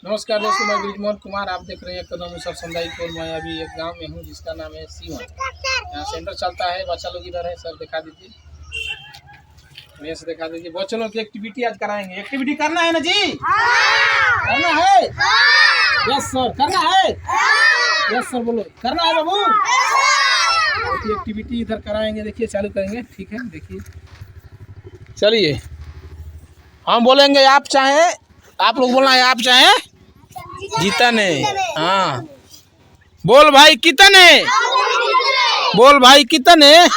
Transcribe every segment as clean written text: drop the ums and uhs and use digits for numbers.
नमस्कार दोस्तों, मैं ब्रिजमोहन कुमार। आप देख रहे हैं कदम मुसर समुदायपुर। मैं अभी एक गांव में हूं जिसका नाम है सीवन। यहाँ सेंटर चलता है। बच्चा लोग इधर है। सर दिखा दीजिए, मेरे से दिखा दीजिए। बच्चों लोग की एक्टिविटी आज कराएंगे। एक्टिविटी करना है ना जी? करना है? यस सर, करना है। यस सर, बोलो करना है बाबू। एक्टिविटी इधर कराएंगे। देखिए चालू करेंगे। ठीक है, देखिए चलिए। हम बोलेंगे आप चाहें, आप लोग बोलना है आप चाहें। जीतन है। हाँ, बोल भाई कितन है। बोल भाई कितन है।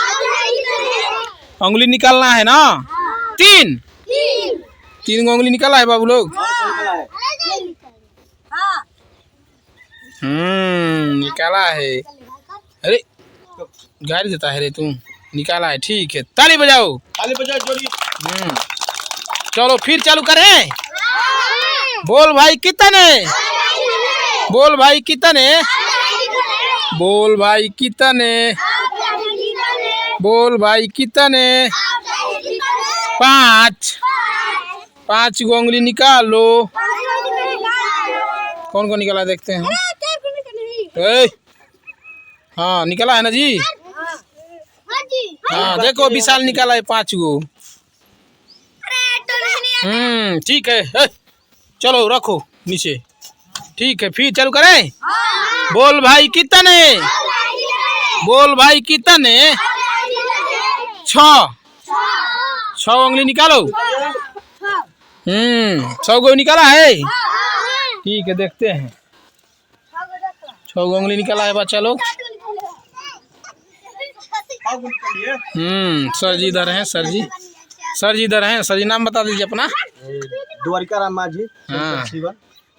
उंगली निकालना है ना। तीन उंगली निकाला है बाबू लोग। निकाला है। अरे गाड़ी देता है रे तू। निकाला है, ठीक है। ताली बजाओ, ताली बजाओ जोड़ी। चलो फिर चालू करें। बोल भाई कितने। बोल भाई कितने। बोल भाई कितने। बोल भाई कितने। पांच उंगली निकालो। कौन कौन निकाला देखते हैं। हाँ निकाला है ना जी। हाँ देखो विशाल निकाला है 5 गो। ठीक है। चलो रखो नीचे। ठीक है, फिर चालू करें। बोल भाई कितने। बोल भाई कितने। 6 उंगली निकालो। 6 गो निकाला है। ठीक है, देखते हैं। 6 गो उंगली निकाला है बच्चा लोग। सर जी इधर हैं। सर जी इधर हैं। सर जी नाम बता दीजिए अपना। द्वारिका राम माझी। हाँ,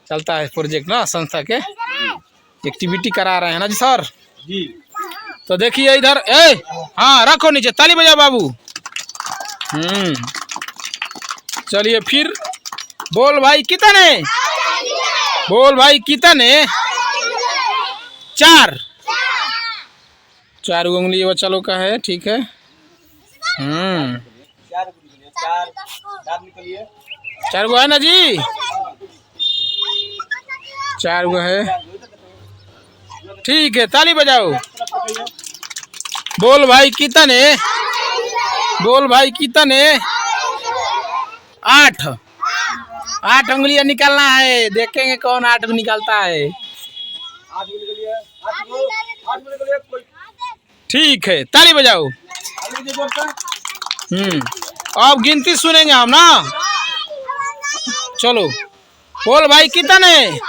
चलता है प्रोजेक्ट ना संस्था के। एक्टिविटी करा रहे हैं ना जी सर जी। तो देखिए इधर। हाँ रखो नीचे। ताली बजाओ बाबू। चलिए फिर। बोल भाई कितने। बोल भाई कितने। 4 उंगली बच्चा लोग का है। ठीक है। 4 गो है ना जी। 4 गो है। ठीक है, ताली बजाओ। बोल भाई कितने। बोल भाई कितने। 8 उंगलियां निकालना है। देखेंगे कौन 8 निकालता है। ठीक है, ताली बजाओ। अब गिनती सुनेंगे हम ना। चलो बोल भाई कितने।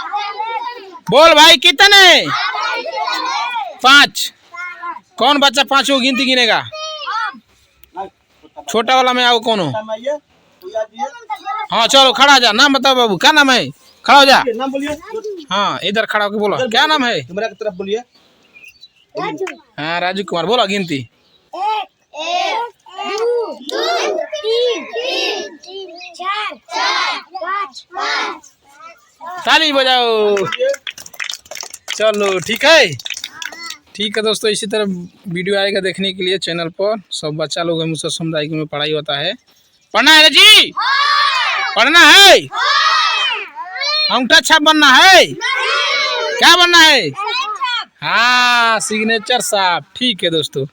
बोल भाई कितने। 5। कौन बच्चा 5 को गिनती गिनेगा। छोटा वाला में आओ। कौन हो। हाँ चलो खड़ा जा। नाम बताओ बाबू, क्या नाम है। खड़ा हो जा। नाम बोलिए। हाँ इधर खड़ा होकर बोलो क्या नाम है। कैमरा की तरफ बोलिए। हाँ राजू कुमार। बोलो गिनती। 1 2 3 4 5। ताली बजाओ। चलो ठीक है। ठीक है दोस्तों, इसी तरह वीडियो आएगा देखने के लिए चैनल पर। सब बच्चा लोग है मुसर समुदाय में पढ़ाई होता है। पढ़ना है ना जी। पढ़ना है। अंगूठा छाप बनना है। क्या बनना है। हाँ सिग्नेचर साहब। ठीक है दोस्तों।